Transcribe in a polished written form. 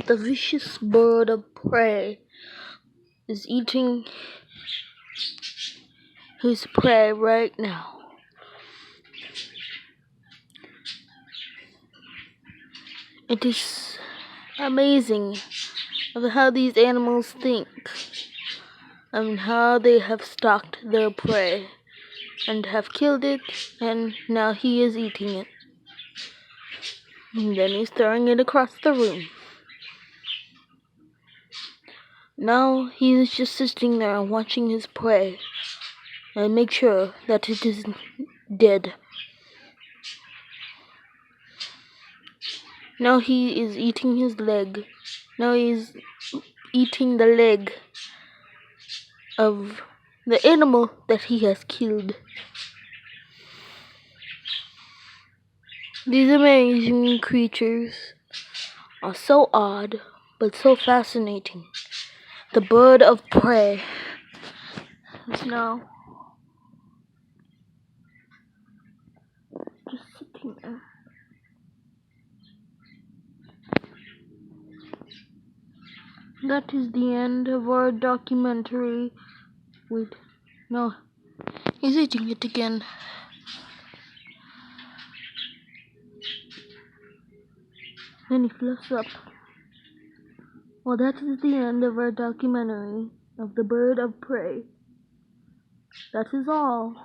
The vicious bird of prey is eating his prey right now. It is amazing of how these animals think and how they have stalked their prey and have killed it, and now he is eating it. And then he's throwing it across the room. Now he is just sitting there and watching his prey and make sure that it is dead. Now he is eating his leg. Now he is eating the leg of the animal that he has killed. These amazing creatures are so odd, but so fascinating. The bird of prey is now just sitting there. That is the end of our documentary. Wait, no, he's eating it again. Then he fluffs up. Well, that is the end of our documentary of the bird of prey. That is all.